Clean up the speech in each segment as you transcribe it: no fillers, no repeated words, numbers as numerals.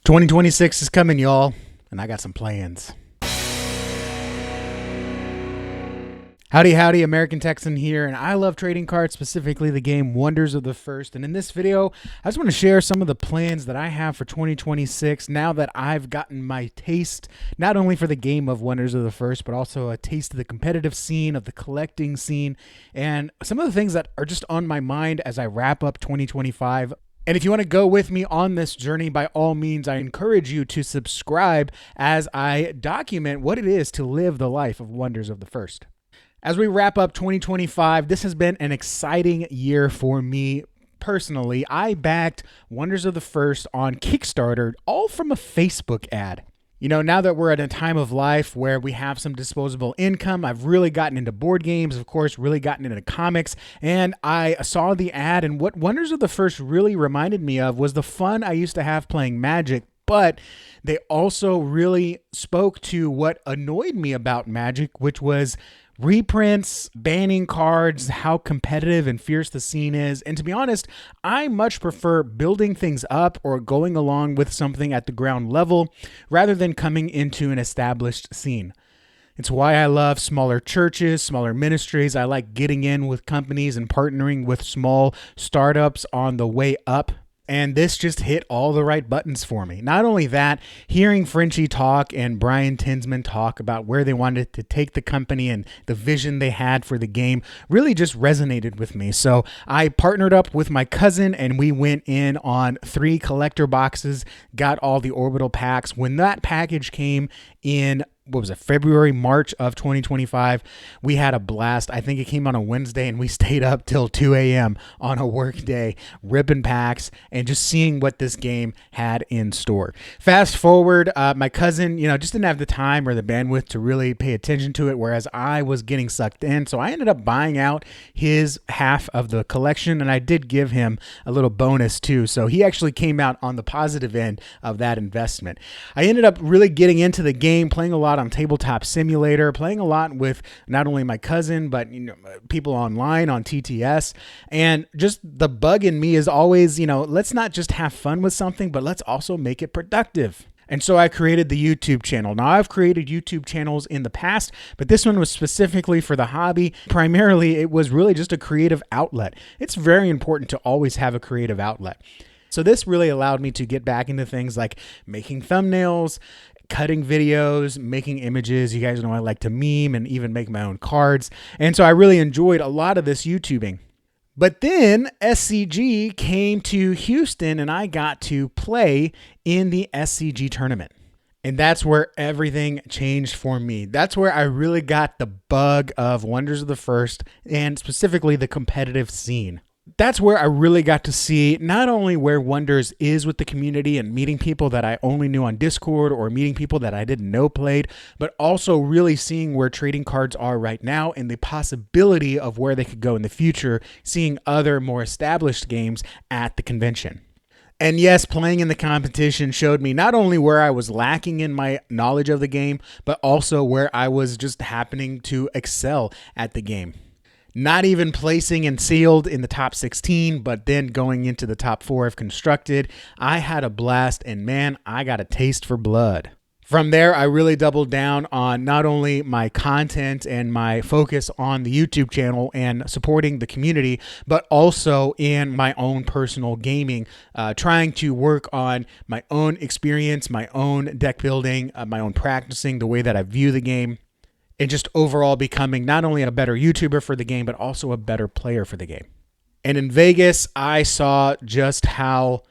2026 is coming, y'all, and I got some plans. Howdy, howdy, American Texan here, and I love trading cards, specifically the game Wonders of the First. And in this video, I just want to share some of the plans that I have for 2026 now that I've gotten my taste, not only for the game of Wonders of the First, but also a taste of the competitive scene, of the collecting scene, and some of the things that are just on my mind as I wrap up 2025. And if you want to go with me on this journey, by all means, I encourage you to subscribe as I document what it is to live the life of Wonders of the First. As we wrap up 2025, this has been an exciting year for me personally. I backed Wonders of the First on Kickstarter, all from a Facebook ad. You know, now that we're at a time of life where we have some disposable income, I've really gotten into board games, of course, really gotten into comics, and I saw the ad, and what Wonders of the First really reminded me of was the fun I used to have playing Magic, but they also really spoke to what annoyed me about Magic, which was reprints, banning cards, how competitive and fierce the scene is. And to be honest, I much prefer building things up or going along with something at the ground level rather than coming into an established scene. It's why I love smaller churches, smaller ministries. I like getting in with companies and partnering with small startups on the way up. And this just hit all the right buttons for me. Not only that, hearing Frenchie talk and Brian Tinsman talk about where they wanted to take the company and the vision they had for the game really just resonated with me. So I partnered up with my cousin and we went in on 3 collector boxes, got all the orbital packs. When that package came in, February, March of 2025, we had a blast. I think it came on a Wednesday and we stayed up till 2 a.m. on a work day, ripping packs and just seeing what this game had in store. Fast forward, my cousin, just didn't have the time or the bandwidth to really pay attention to it, whereas I was getting sucked in. So I ended up buying out his half of the collection, and I did give him a little bonus too. So he actually came out on the positive end of that investment. I ended up really getting into the game, playing a lot on Tabletop Simulator, playing a lot with not only my cousin, but people online on TTS. And just the bug in me is always, let's not just have fun with something, but let's also make it productive. And so I created the YouTube channel. Now, I've created YouTube channels in the past, but this one was specifically for the hobby. Primarily, it was really just a creative outlet. It's very important to always have a creative outlet. So this really allowed me to get back into things like making thumbnails, cutting videos, making images. You guys know I like to meme and even make my own cards. And so I really enjoyed a lot of this YouTubing. But then SCG came to Houston and I got to play in the SCG tournament. And that's where everything changed for me. That's where I really got the bug of Wonders of the First and specifically the competitive scene. That's where I really got to see not only where Wonders is with the community and meeting people that I only knew on Discord or meeting people that I didn't know played, but also really seeing where trading cards are right now and the possibility of where they could go in the future, seeing other more established games at the convention. And yes, playing in the competition showed me not only where I was lacking in my knowledge of the game, but also where I was just happening to excel at the game. Not even placing and sealed in the top 16, but then going into the top 4 if constructed. I had a blast, and man, I got a taste for blood. From there, I really doubled down on not only my content and my focus on the YouTube channel and supporting the community, but also in my own personal gaming, trying to work on my own experience, my own deck building, my own practicing, the way that I view the game. And just overall becoming not only a better YouTuber for the game, but also a better player for the game. And in Vegas, I saw just how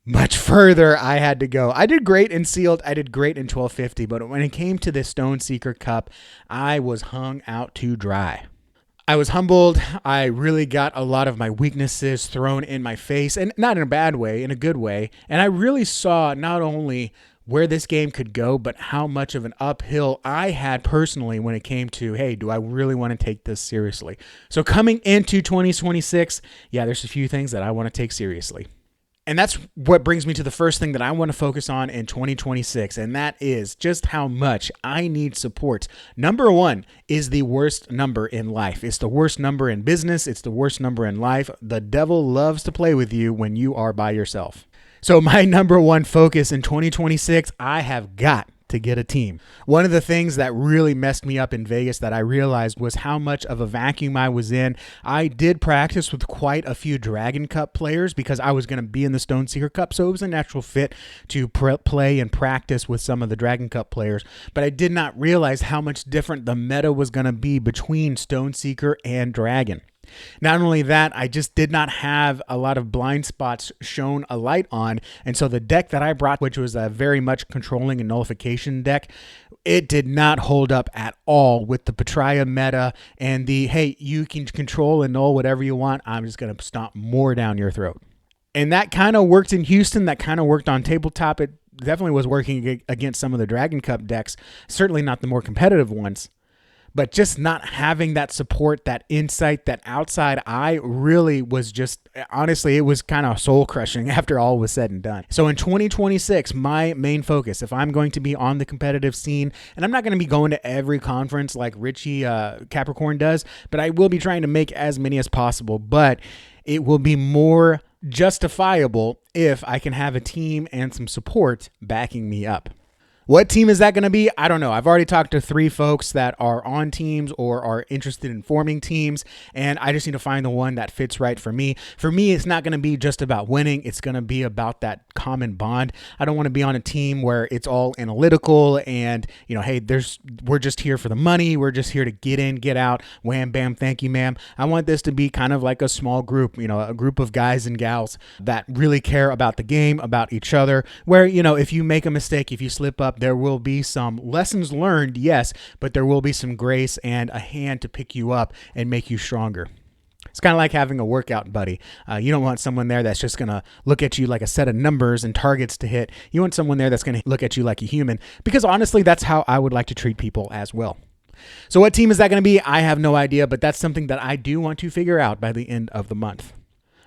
much further I had to go. I did great in Sealed. I did great in 1250. But when it came to the Stone Seeker Cup, I was hung out to dry. I was humbled. I really got a lot of my weaknesses thrown in my face. And not in a bad way, in a good way. And I really saw not only where this game could go, but how much of an uphill I had personally when it came to, hey, do I really want to take this seriously? So coming into 2026, there's a few things that I want to take seriously. And that's what brings me to the first thing that I want to focus on in 2026, and that is just how much I need support. Number 1 is the worst number in life. It's the worst number in business. It's the worst number in life. The devil loves to play with you when you are by yourself. So my number one focus in 2026, I have got to get a team. One of the things that really messed me up in Vegas that I realized was how much of a vacuum I was in. I did practice with quite a few Dragon Cup players because I was going to be in the Stoneseeker Cup, so it was a natural fit to play and practice with some of the Dragon Cup players. But I did not realize how much different the meta was going to be between Stoneseeker and Dragon. Not only that, I just did not have a lot of blind spots shown a light on. And so the deck that I brought, which was a very much controlling and nullification deck, it did not hold up at all with the Patria meta and the, hey, you can control and null whatever you want. I'm just going to stomp more down your throat. And that kind of worked in Houston. That kind of worked on tabletop. It definitely was working against some of the Dragon Cup decks, certainly not the more competitive ones. But just not having that support, that insight, that outside eye really was just, honestly, it was kind of soul crushing after all was said and done. So in 2026, my main focus, if I'm going to be on the competitive scene, and I'm not going to be going to every conference like Richie Capricorn does, but I will be trying to make as many as possible. But it will be more justifiable if I can have a team and some support backing me up. What team is that going to be? I don't know. I've already talked to 3 folks that are on teams or are interested in forming teams, and I just need to find the one that fits right for me. For me, it's not going to be just about winning. It's going to be about that common bond. I don't want to be on a team where it's all analytical and, you know, hey, we're just here for the money. We're just here to get in, get out. Wham, bam, thank you, ma'am. I want this to be kind of like a small group, you know, a group of guys and gals that really care about the game, about each other, where, you know, if you make a mistake, if you slip up, there will be some lessons learned, yes, but there will be some grace and a hand to pick you up and make you stronger. It's kind of like having a workout buddy. You don't want someone there that's just going to look at you like a set of numbers and targets to hit. You want someone there that's going to look at you like a human, because honestly, that's how I would like to treat people as well. So what team is that going to be? I have no idea, but that's something that I do want to figure out by the end of the month.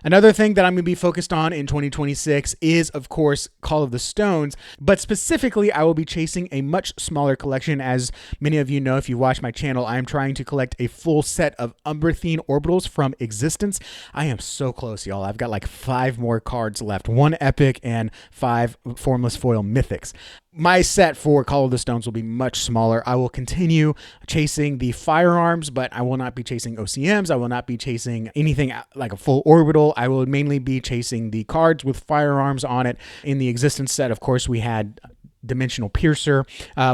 Another thing that I'm going to be focused on in 2026 is, of course, Call of the Stones, but specifically, I will be chasing a much smaller collection. As many of you know, if you watch my channel, I am trying to collect a full set of Umbrathine orbitals from Existence. I am so close, y'all. I've got like 5 more cards left, 1 epic and 5 formless foil mythics. My set for Call of the Stones will be much smaller. I will continue chasing the firearms, but I will not be chasing OCMs. I will not be chasing anything like a full orbital. I will mainly be chasing the cards with firearms on it. In the Existence set, of course, we had Dimensional Piercer.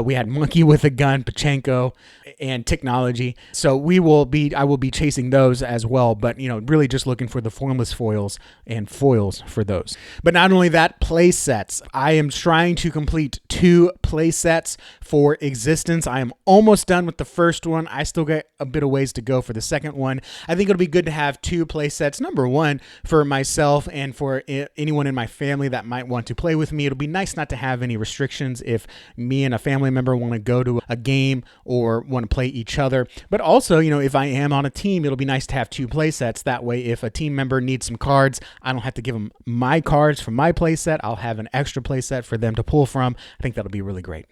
We had Monkey with a Gun, Pachenko, and Technology. So I will be chasing those as well, but you know, really just looking for the formless foils and foils for those. But not only that, play sets. I am trying to complete 2 play sets for Existence. I am almost done with the first one. I still got a bit of ways to go for the second one. I think it'll be good to have 2 play sets. Number one, for myself and for anyone in my family that might want to play with me. It'll be nice not to have any restrictions if me and a family member want to go to a game or want to play each other. But also, you know, if I am on a team, it'll be nice to have 2 play sets. That way, if a team member needs some cards, I don't have to give them my cards from my play set. I'll have an extra play set for them to pull from. I think that'll be really great.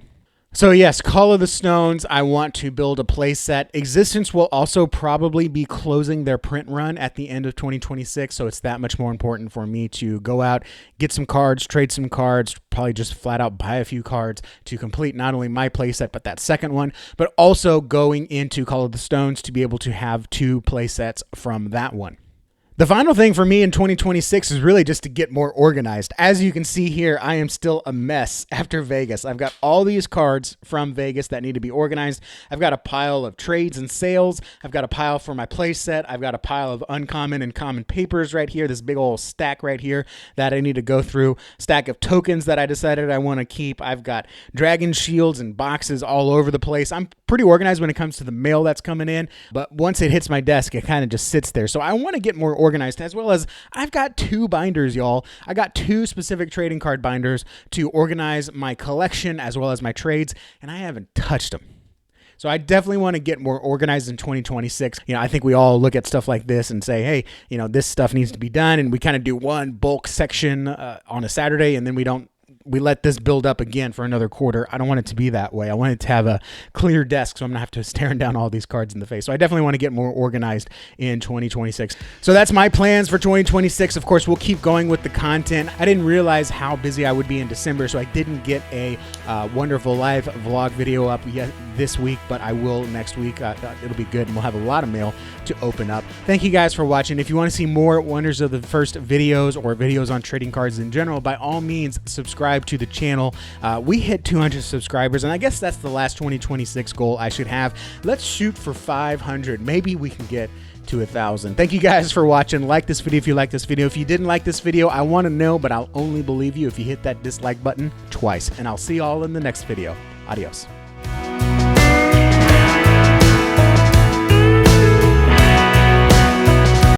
So yes, Call of the Stones, I want to build a play set. Existence will also probably be closing their print run at the end of 2026, so it's that much more important for me to go out, get some cards, trade some cards, probably just flat out buy a few cards to complete not only my play set, but that second one, but also going into Call of the Stones to be able to have 2 play sets from that one. The final thing for me in 2026 is really just to get more organized. As you can see here, I am still a mess after Vegas. I've got all these cards from Vegas that need to be organized. I've got a pile of trades and sales. I've got a pile for my play set. I've got a pile of uncommon and common papers right here, this big old stack right here that I need to go through. Stack of tokens that I decided I want to keep. I've got dragon shields and boxes all over the place. I'm pretty organized when it comes to the mail that's coming in, but once it hits my desk, it kind of just sits there. So I want to get more organized, as well as I've got 2 binders, y'all. I got 2 specific trading card binders to organize my collection as well as my trades, and I haven't touched them. So I definitely want to get more organized in 2026. You know, I think we all look at stuff like this and say, hey, you know, this stuff needs to be done, and we kind of do one bulk section on a Saturday, and then we don't we let this build up again for another quarter. I don't want it to be that way. I want it to have a clear desk, so I'm gonna have to staring down all these cards in the face. So I definitely want to get more organized in 2026. So that's my plans for 2026. Of course, we'll keep going with the content. I didn't realize how busy I would be in December, so I didn't get a Wonderful Life vlog video up yet this week, but I will next week. It'll be good, and we'll have a lot of mail to open up. Thank you guys for watching. If you want to see more Wonders of the First videos or videos on trading cards in general, by all means, subscribe to the channel. We hit 200 subscribers, and I guess that's the last 2026 goal I should have. Let's shoot for 500. Maybe we can get to 1,000. Thank you guys for watching. Like this video if you like this video. If you didn't like this video, I want to know, but I'll only believe you if you hit that dislike button twice. And I'll see you all in the next video. Adios.